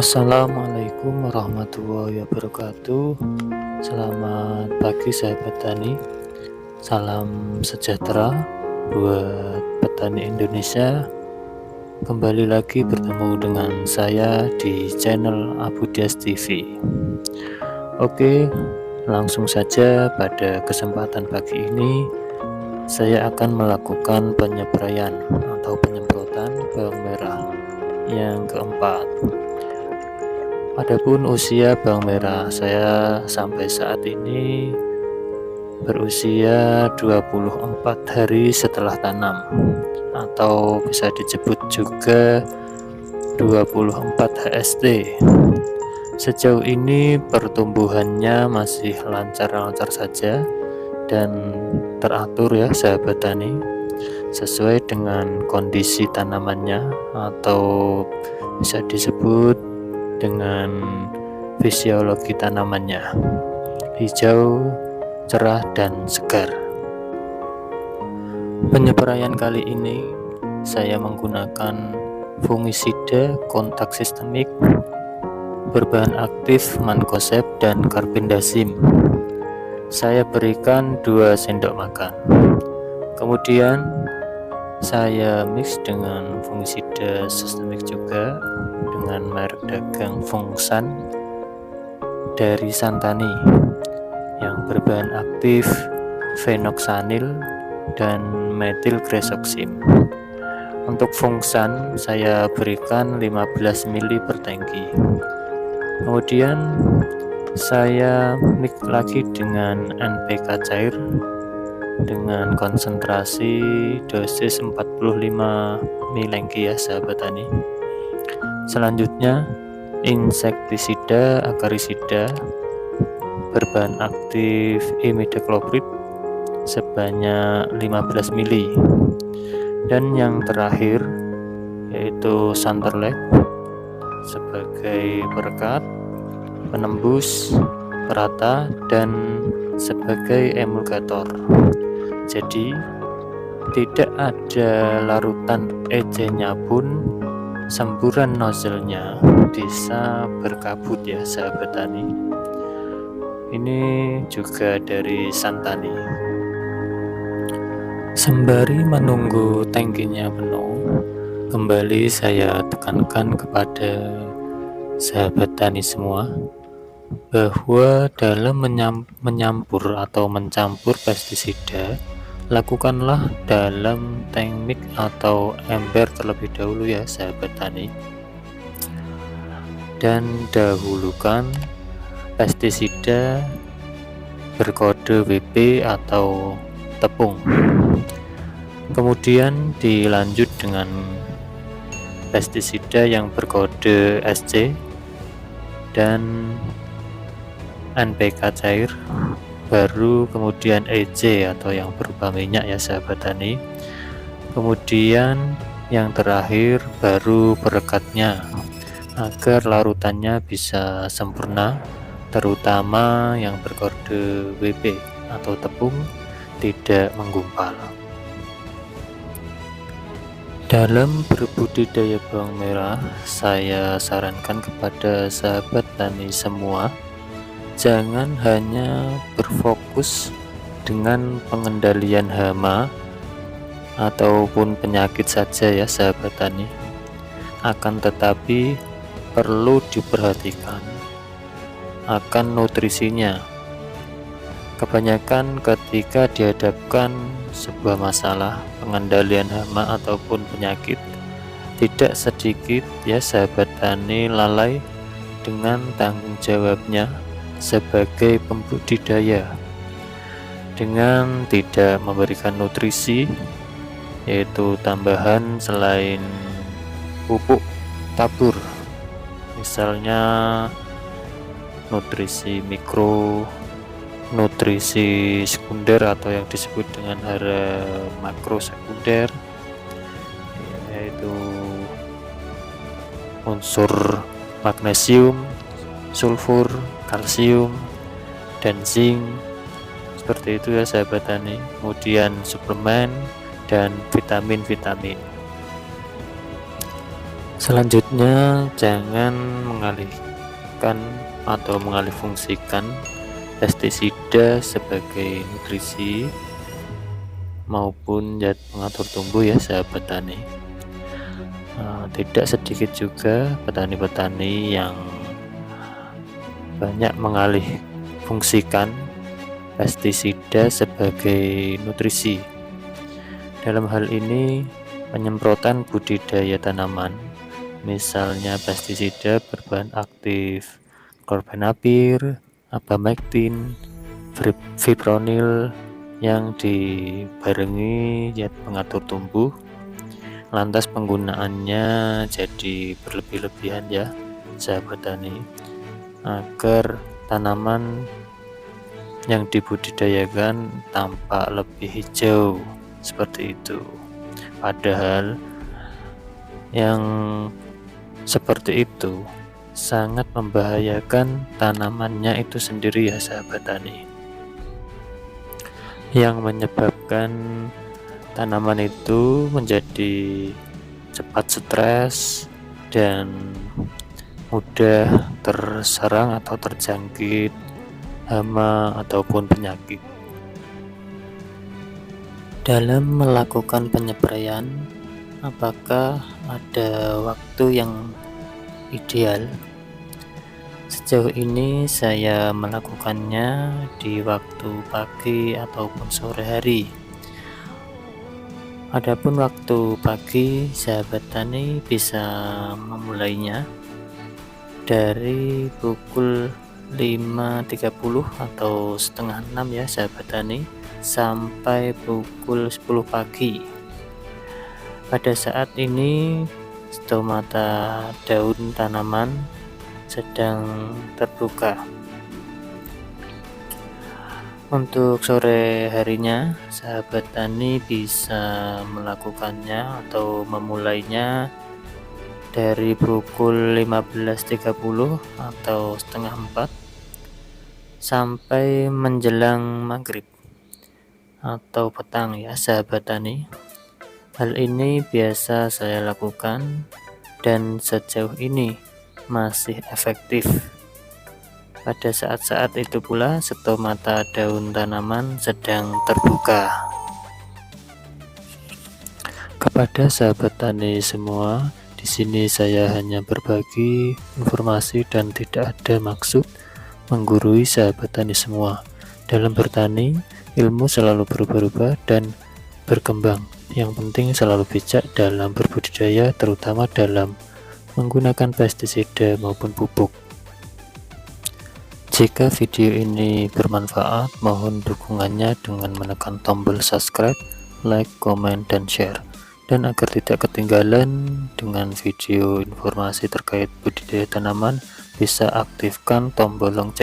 Assalamualaikum warahmatullahi wabarakatuh. Selamat pagi sahabat tani. Salam sejahtera buat petani Indonesia. Kembali lagi bertemu dengan saya di channel Abu Dias TV. Oke, langsung saja pada kesempatan pagi ini saya akan melakukan penyepraian atau penyemprotan bawang merah yang keempat. Adapun usia bawang merah saya sampai saat ini berusia 24 hari setelah tanam, atau bisa disebut juga 24 HST. Sejauh ini pertumbuhannya masih lancar-lancar saja dan teratur ya sahabat tani, sesuai dengan kondisi tanamannya atau bisa disebut dengan fisiologi tanamannya, hijau, cerah, dan segar. Penyepraian kali ini saya menggunakan fungisida kontak sistemik berbahan aktif mancozeb dan carbendazim. Saya berikan 2 sendok makan. Kemudian saya mix dengan fungisida sistemik juga dengan merek dagang Fungsan dari Santani yang berbahan aktif fenoxanil dan metilgresoxim. Untuk Fungsan saya berikan 15 ml per tangki. Kemudian saya mix lagi dengan NPK cair dengan konsentrasi dosis 45 ml ya sahabat tani. Selanjutnya insektisida akarisida berbahan aktif imidacloprid sebanyak 15 ml. Dan yang terakhir yaitu Santerlek sebagai perekat, penembus, perata, dan sebagai emulgator. Jadi tidak ada larutan EC-nya pun semburan nozzle-nya bisa berkabut ya sahabat tani. Ini juga dari Santani. Sembari menunggu tangkinya penuh, kembali saya tekankan kepada sahabat tani semua bahwa dalam menyampur atau mencampur pestisida, lakukanlah dalam tank mix atau ember terlebih dahulu ya sahabat tani, dan dahulukan pestisida berkode WP atau tepung. Kemudian dilanjut dengan pestisida yang berkode SC dan NPK cair, baru kemudian EC atau yang berupa minyak ya sahabat tani. Kemudian yang terakhir baru perekatnya agar larutannya bisa sempurna, terutama yang berkode WP atau tepung tidak menggumpal. Dalam berbudidaya bawang merah, saya sarankan kepada sahabat tani semua, jangan hanya berfokus dengan pengendalian hama ataupun penyakit saja ya sahabat tani, akan tetapi perlu diperhatikan akan nutrisinya. Kebanyakan ketika dihadapkan sebuah masalah pengendalian hama ataupun penyakit, tidak sedikit ya sahabat tani lalai dengan tanggung jawabnya sebagai pembudidaya dengan tidak memberikan nutrisi, yaitu tambahan selain pupuk tabur, misalnya nutrisi mikro, nutrisi sekunder atau yang disebut dengan hara makro sekunder, yaitu unsur magnesium, sulfur, kalsium, dan zinc, seperti itu ya sahabat tani. Kemudian suplemen dan vitamin-vitamin. Selanjutnya, jangan mengalihkan atau mengalihfungsikan pestisida sebagai nutrisi maupun zat pengatur tumbuh ya sahabat tani. Tidak sedikit juga petani-petani yang banyak mengalihfungsikan pestisida sebagai nutrisi. Dalam hal ini, penyemprotan budidaya tanaman, misalnya pestisida berbahan aktif chlorbenapir, abamectin, fipronil yang dibarengi zat pengatur tumbuh, lantas penggunaannya jadi berlebih-lebihan ya sahabat tani, agar tanaman yang dibudidayakan tampak lebih hijau seperti itu. Padahal yang seperti itu sangat membahayakan tanamannya itu sendiri ya sahabat tani, yang menyebabkan tanaman itu menjadi cepat stres dan mudah terserang atau terjangkit hama ataupun penyakit. Dalam melakukan penyepraian, apakah ada waktu yang ideal? Sejauh ini saya melakukannya di waktu pagi ataupun sore hari. Adapun waktu pagi, sahabat tani bisa memulainya dari pukul 5.30 atau setengah 6 ya sahabat tani, sampai pukul 10 pagi. Pada saat ini stomata daun tanaman sedang terbuka. Untuk sore harinya, sahabat tani bisa melakukannya atau memulainya dari pukul 15.30 atau setengah 4 sampai menjelang maghrib atau petang ya sahabat tani. Hal ini biasa saya lakukan dan sejauh ini masih efektif. Pada saat-saat itu pula stomata daun tanaman sedang terbuka. Kepada sahabat tani semua, di sini saya hanya berbagi informasi dan tidak ada maksud menggurui sahabat tani semua. Dalam bertani, ilmu selalu berubah-ubah dan berkembang. Yang penting selalu bijak dalam berbudidaya, terutama dalam menggunakan pestisida maupun pupuk. Jika video ini bermanfaat, mohon dukungannya dengan menekan tombol subscribe, like, komen, dan share. Dan agar tidak ketinggalan dengan video informasi terkait budidaya tanaman, bisa aktifkan tombol lonceng.